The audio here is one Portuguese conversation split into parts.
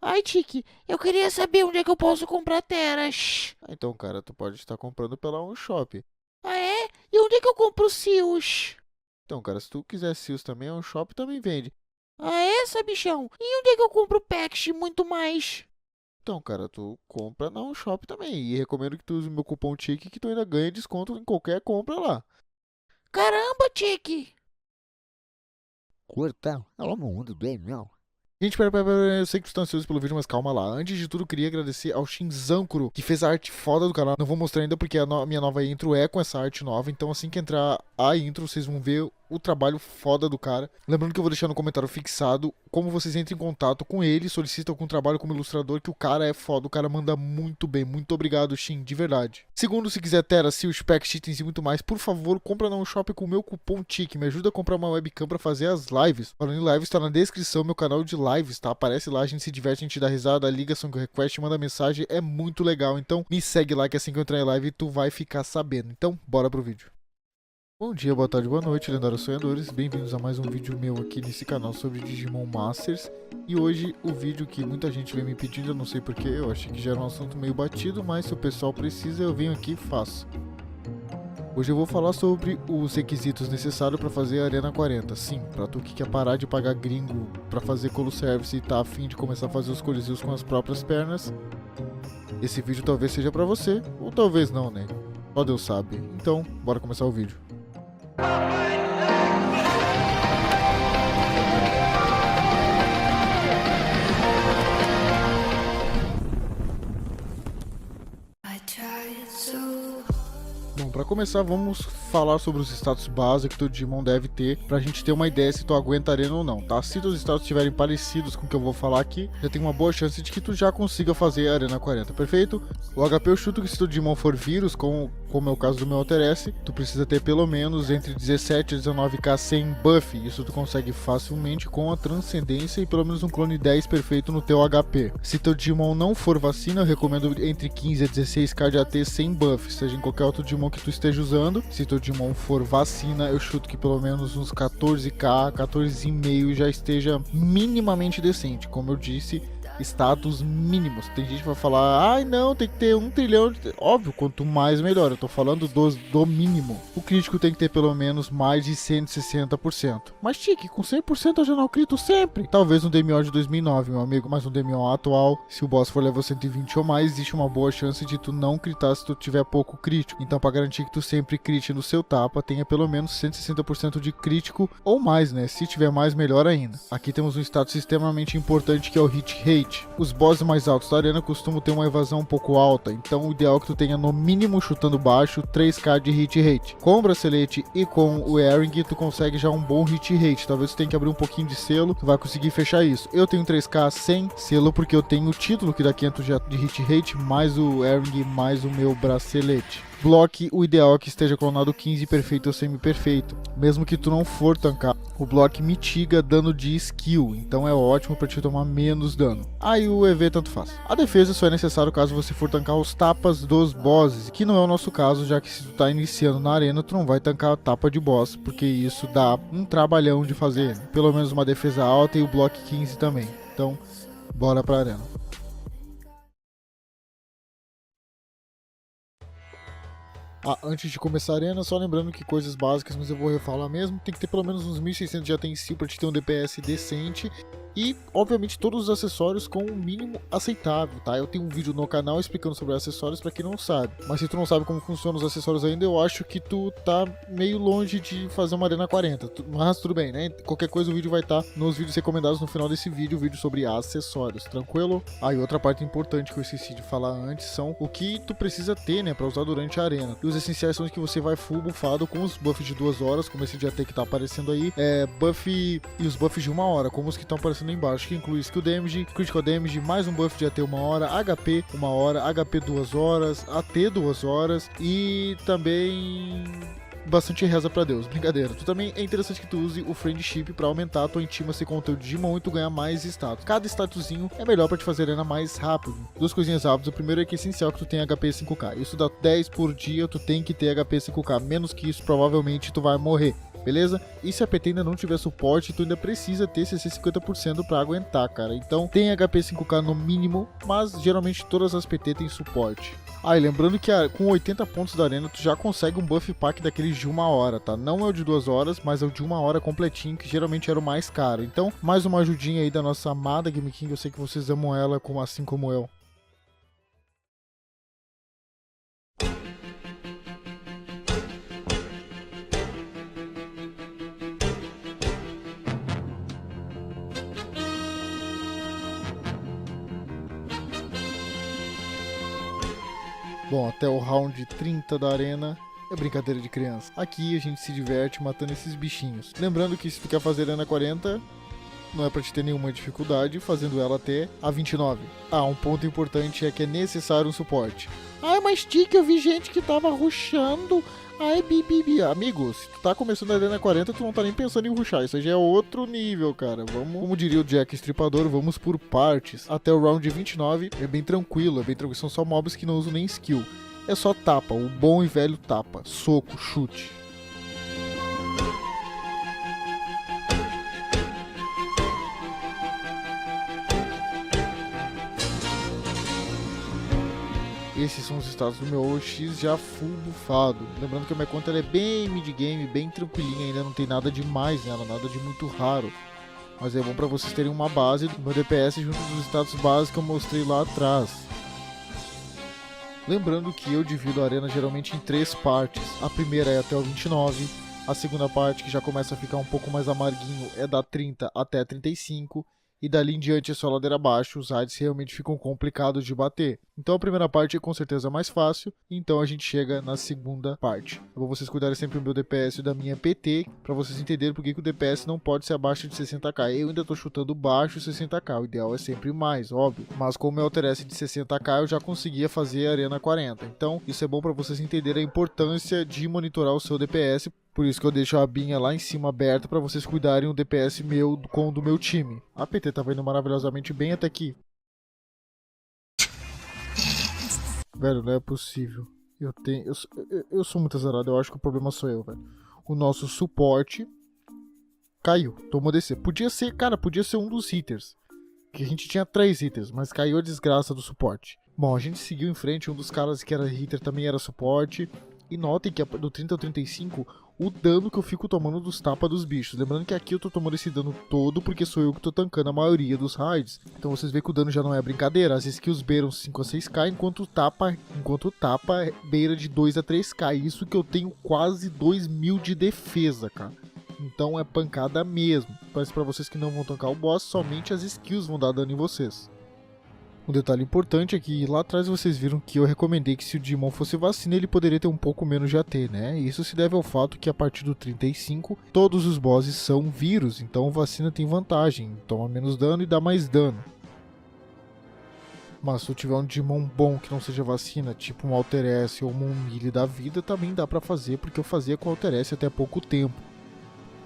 Ai, Tiki, eu queria saber onde é que eu posso comprar teras. Então, cara, tu pode estar comprando pela shop. Ah, é? E onde é que eu compro seals? Então, cara, se tu quiser Seals também, shop também vende. Ah, é, sabichão? E onde é que eu compro packs e muito mais? Então, cara, tu compra na shop também. E recomendo que tu use o meu cupom TIC que tu ainda ganha desconto em qualquer compra lá. Caramba, Tiki! Curta ao mundo do ML. Gente, pera, eu sei que tu tá ansioso pelo vídeo, mas calma lá. Antes de tudo, eu queria agradecer ao Shinzankuro, que fez a arte foda do canal. Não vou mostrar ainda porque a minha nova intro é com essa arte nova. Então, assim que entrar a intro, vocês vão ver o trabalho foda do cara. Lembrando que eu vou deixar no comentário fixado como vocês entram em contato com ele, solicitam algum trabalho como ilustrador, que o cara é foda, o cara manda muito bem. Muito obrigado, Shin, de verdade. Segundo, se quiser Tera, Seals, Packs, itens e muito mais, por favor, compra na shop com o meu cupom TIC. Me ajuda a comprar uma webcam pra fazer as lives. Falando em lives, tá na descrição meu canal de lives, tá? Aparece lá, a gente se diverte, a gente dá risada, liga Song Request, manda mensagem, é muito legal. Então me segue lá que assim que eu entrar em live tu vai ficar sabendo. Então, bora pro vídeo. Bom dia, boa tarde, boa noite, lendários sonhadores. Bem-vindos a mais um vídeo meu aqui nesse canal sobre Digimon Masters. E hoje o vídeo que muita gente vem me pedindo, eu não sei porquê, eu achei que já era um assunto meio batido, mas se o pessoal precisa eu venho aqui e faço. Hoje eu vou falar sobre os requisitos necessários para fazer a Arena 40. Sim, para tu que quer parar de pagar gringo para fazer colo service e tá afim de começar a fazer os coliseus com as próprias pernas, esse vídeo talvez seja para você, ou talvez não, né? Só Deus sabe. Então, bora começar o vídeo. Bom, para começar, vamos falar sobre os status base que todo Digimon deve ter pra gente ter uma ideia se tu aguenta a arena ou não, tá? Se os status estiverem parecidos com o que eu vou falar aqui, já tem uma boa chance de que tu já consiga fazer a arena 40, perfeito? O HP eu chuto que se tu Digimon for vírus, como é o caso do meu Alter S, tu precisa ter pelo menos entre 17 e 19k sem buff. Isso tu consegue facilmente com a transcendência e pelo menos um clone 10 perfeito no teu HP. Se teu Digimon não for vacina, eu recomendo entre 15 a 16k de AT sem buff, seja em qualquer outro Digimon que tu esteja usando. Se teu Digimon for vacina, eu chuto que pelo menos uns 14k, 14,5 já esteja minimamente decente. Como eu disse, status mínimos. Tem gente que vai falar, ai não, tem que ter 1 trilhão de... Óbvio, quanto mais melhor. Eu tô falando do mínimo. O crítico tem que ter pelo menos mais de 160%. Mas Tiki, com 100% eu já não crito sempre. Talvez um DMO de 2009, meu amigo, mas um DMO atual, se o boss for level 120 ou mais, existe uma boa chance de tu não critar se tu tiver pouco crítico. Então, para garantir que tu sempre crite no seu tapa, tenha pelo menos 160% de crítico ou mais, né? Se tiver mais, melhor ainda. Aqui temos um status extremamente importante que é o hit rate. Os bosses mais altos da arena costumam ter uma evasão um pouco alta, então o ideal é que tu tenha no mínimo, chutando baixo, 3k de hit rate. Com o bracelete e com o earring tu consegue já um bom hit rate. Talvez tu tenha que abrir um pouquinho de selo, tu vai conseguir fechar isso. Eu tenho 3k sem selo porque eu tenho o título que dá 500 de hit rate, mais o earring, mais o meu bracelete. Block, o ideal é que esteja clonado 15 perfeito ou semi-perfeito, mesmo que tu não for tancar. O block mitiga dano de skill, então é ótimo para te tomar menos dano. Aí o EV tanto faz. A defesa só é necessário caso você for tancar os tapas dos bosses, que não é o nosso caso, já que se tu tá iniciando na arena, tu não vai tancar a tapa de boss, porque isso dá um trabalhão de fazer. Pelo menos uma defesa alta e o block 15 também. Então, bora pra arena. Antes de começar a arena, só lembrando que coisas básicas, mas eu vou refalar mesmo, tem que ter pelo menos uns 1600 de AT em si para te ter um DPS decente. E, obviamente, todos os acessórios com o mínimo aceitável, tá? Eu tenho um vídeo no canal explicando sobre acessórios pra quem não sabe. Mas se tu não sabe como funcionam os acessórios ainda, eu acho que tu tá meio longe de fazer uma Arena 40. Mas tudo bem, né? Qualquer coisa o vídeo vai estar nos vídeos recomendados no final desse vídeo, o vídeo sobre acessórios, tranquilo? E outra parte importante que eu esqueci de falar antes são o que tu precisa ter, né, pra usar durante a arena. E os essenciais são os que você vai full buffado com os buffs de 2 horas, como esse de AT que tá aparecendo aí. Buff e os buffs de 1 hora, como os que estão aparecendo embaixo, que inclui Skill Damage, Critical Damage, mais um buff de AT 1 hora, HP 1 hora, HP 2 horas, AT 2 horas e também bastante reza pra Deus, brincadeira. Tu também é interessante que tu use o Friendship pra aumentar a tua intimacy com o teu Digimon e tu ganhar mais status. Cada statusinho é melhor pra te fazer arena mais rápido. Duas coisinhas rápidas, o primeiro é que é essencial que tu tenha HP 5k. Isso dá 10 por dia, tu tem que ter HP 5k, menos que isso provavelmente tu vai morrer. beleza? E se a PT ainda não tiver suporte, tu ainda precisa ter CC 50% pra aguentar, cara. Então tem HP 5k no mínimo, mas geralmente todas as PT tem suporte. Ah, e lembrando que com 80 pontos da arena tu já consegue um buff pack daqueles de 1 hora, tá? Não é o de 2 horas, mas é o de 1 hora completinho, que geralmente era o mais caro. Então, mais uma ajudinha aí da nossa amada Game King, eu sei que vocês amam ela assim como eu. Bom, até o round 30 da arena é brincadeira de criança. Aqui a gente se diverte matando esses bichinhos. Lembrando que se tu quer fazer arena 40, não é pra te ter nenhuma dificuldade fazendo ela até a 29. Ah, um ponto importante é que é necessário um suporte. Ai, mas Tique, eu vi gente que tava rushando. Ai, bibibi. Amigo, se tu tá começando a arena 40, tu não tá nem pensando em rushar. Isso aí já é outro nível, cara. Vamos, como diria o Jack Estripador, vamos por partes. Até o round 29 é bem tranquilo, São só mobs que não usam nem skill. É só tapa, o bom e velho tapa. Soco, chute. Esses são os status do meu OX já full buffado. Lembrando que a minha conta ela é bem mid-game, bem tranquilinha, ainda não tem nada demais nela, nada de muito raro. Mas é bom pra vocês terem uma base do meu DPS junto dos status básicos que eu mostrei lá atrás. Lembrando que eu divido a arena geralmente em 3 partes. A primeira é até o 29, a segunda parte, que já começa a ficar um pouco mais amarguinho, é da 30 até 35. E dali em diante é só ladeira abaixo, os raids realmente ficam complicados de bater. Então a primeira parte é com certeza mais fácil, então a gente chega na segunda parte. Eu vou vocês cuidarem sempre do meu DPS e da minha PT, para vocês entenderem por que o DPS não pode ser abaixo de 60k. Eu ainda tô chutando baixo 60k, o ideal é sempre mais, óbvio. Mas como eu alteresse de 60k, eu já conseguia fazer a arena 40. Então isso é bom para vocês entenderem a importância de monitorar o seu DPS. Por isso que eu deixo a abinha lá em cima aberta para vocês cuidarem o DPS meu com o do meu time. A PT tava indo maravilhosamente bem até aqui. Velho, não é possível. Eu sou muito azarado, eu acho que o problema sou eu, velho. O nosso suporte caiu, tomou DC. Podia ser, cara, podia ser um dos hitters. Que a gente tinha 3 hitters, mas caiu a desgraça do suporte. Bom, a gente seguiu em frente, um dos caras que era hitter também era suporte. E notem que do 30 ao 35, o dano que eu fico tomando dos tapas dos bichos. Lembrando que aqui eu tô tomando esse dano todo porque sou eu que tô tancando a maioria dos raids. Então vocês veem que o dano já não é brincadeira. As skills beiram 5 a 6k, enquanto o tapa beira de 2 a 3k. Isso que eu tenho quase 2000 de defesa, cara. Então é pancada mesmo. Mas pra vocês que não vão tancar o boss, somente as skills vão dar dano em vocês. Um detalhe importante é que lá atrás vocês viram que eu recomendei que se o Digimon fosse vacina ele poderia ter um pouco menos de AT, né? Isso se deve ao fato que a partir do 35 todos os bosses são vírus, então vacina tem vantagem, toma menos dano e dá mais dano. Mas se eu tiver um Digimon bom que não seja vacina, tipo um Alter S ou um Melee da vida, também dá pra fazer, porque eu fazia com o Alter S até pouco tempo.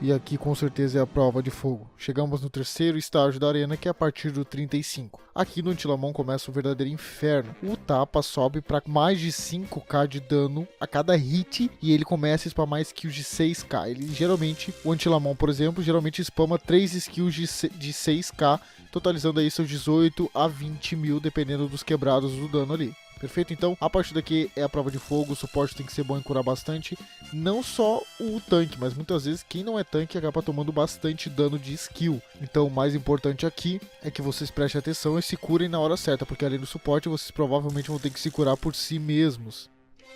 E aqui com certeza é a prova de fogo. Chegamos no terceiro estágio da arena, que é a partir do 35. Aqui no Antilamon começa o verdadeiro inferno. O tapa sobe para mais de 5k de dano a cada hit e ele começa a spamar skills de 6k. Ele geralmente, o Antilamon por exemplo, geralmente spama 3 skills de 6k, totalizando aí seus 18 a 20 mil, dependendo dos quebrados do dano ali. Perfeito? Então, a partir daqui é a prova de fogo, o suporte tem que ser bom em curar bastante. Não só o tanque, mas muitas vezes quem não é tanque acaba tomando bastante dano de skill. Então, o mais importante aqui é que vocês prestem atenção e se curem na hora certa, porque além do suporte, vocês provavelmente vão ter que se curar por si mesmos.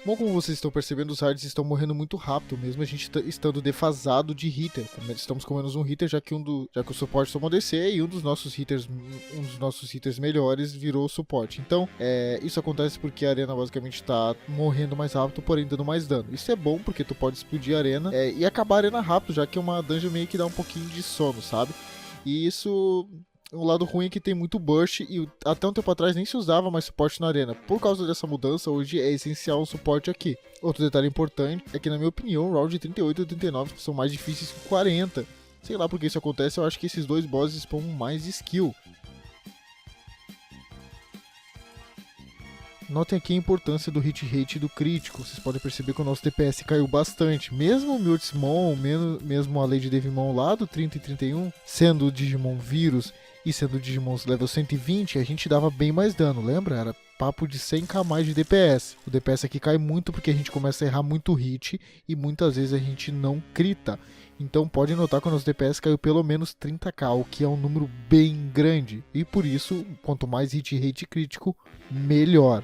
Bom, como vocês estão percebendo, os raids estão morrendo muito rápido, mesmo a gente estando defasado de hitter. Estamos com menos um hitter, já que o suporte tomou DC e um dos nossos hitters melhores virou suporte. Então, isso acontece porque a arena basicamente está morrendo mais rápido, porém dando mais dano. Isso é bom porque tu pode explodir a arena e acabar a arena rápido, já que é uma dungeon meio que dá um pouquinho de sono, sabe? E isso... O lado ruim é que tem muito burst e até um tempo atrás nem se usava mais suporte na arena. Por causa dessa mudança, hoje é essencial o suporte aqui. Outro detalhe importante é que, na minha opinião, o round 38 e 39 são mais difíceis que 40. Sei lá por que isso acontece, eu acho que esses dois bosses spamam mais skill. Notem aqui a importância do hit rate e do crítico. Vocês podem perceber que o nosso DPS caiu bastante. Mesmo o Multismon, mesmo a Lady Devimon lá do 30 e 31, sendo o Digimon Vírus e sendo o Digimon level 120, a gente dava bem mais dano, lembra? Era papo de 100k mais de DPS. O DPS aqui cai muito porque a gente começa a errar muito hit e muitas vezes a gente não crita. Então pode notar que o nosso DPS caiu pelo menos 30k, o que é um número bem grande. E por isso, quanto mais hit rate crítico, melhor.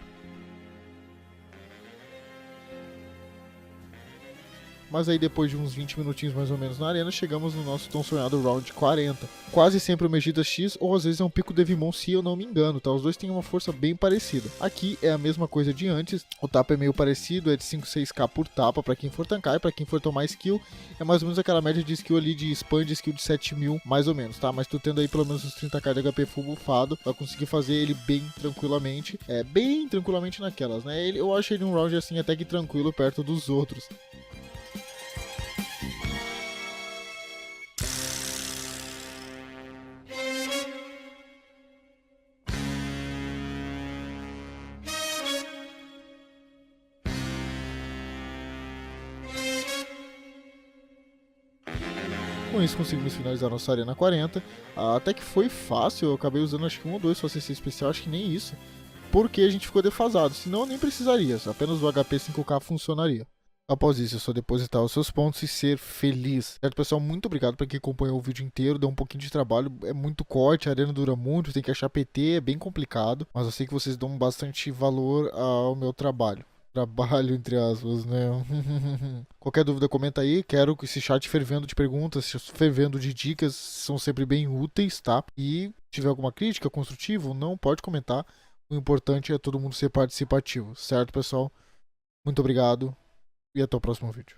Mas aí depois de uns 20 minutinhos mais ou menos na arena, chegamos no nosso tão sonhado round 40. Quase sempre o Megida X ou às vezes é um Pico Devimon, se eu não me engano, tá? Os dois têm uma força bem parecida. Aqui é a mesma coisa de antes, o tapa é meio parecido, é de 5, 6k por tapa pra quem for tancar e pra quem for tomar skill. É mais ou menos aquela média de skill ali de spam de skill de 7000, mais ou menos, tá? Mas tu tendo aí pelo menos uns 30k de HP full buffado, vai conseguir fazer ele bem tranquilamente. É, bem tranquilamente naquelas, né? Eu acho ele um round assim até que tranquilo perto dos outros. Com isso conseguimos finalizar nossa arena 40, até que foi fácil, eu acabei usando acho que 1 ou 2 só CC especial, acho que nem isso, porque a gente ficou defasado, senão eu nem precisaria, apenas o HP 5k funcionaria. Após isso é só depositar os seus pontos e ser feliz. Certo, pessoal? Muito obrigado para quem acompanhou o vídeo inteiro, deu um pouquinho de trabalho, é muito corte, a arena dura muito, tem que achar PT, é bem complicado, mas eu sei que vocês dão bastante valor ao meu trabalho. Trabalho, entre aspas, né? Qualquer dúvida, comenta aí. Quero que esse chat fervendo de perguntas, fervendo de dicas, são sempre bem úteis, tá? E se tiver alguma crítica, construtiva, não pode comentar. O importante é todo mundo ser participativo, certo, pessoal? Muito obrigado e até o próximo vídeo.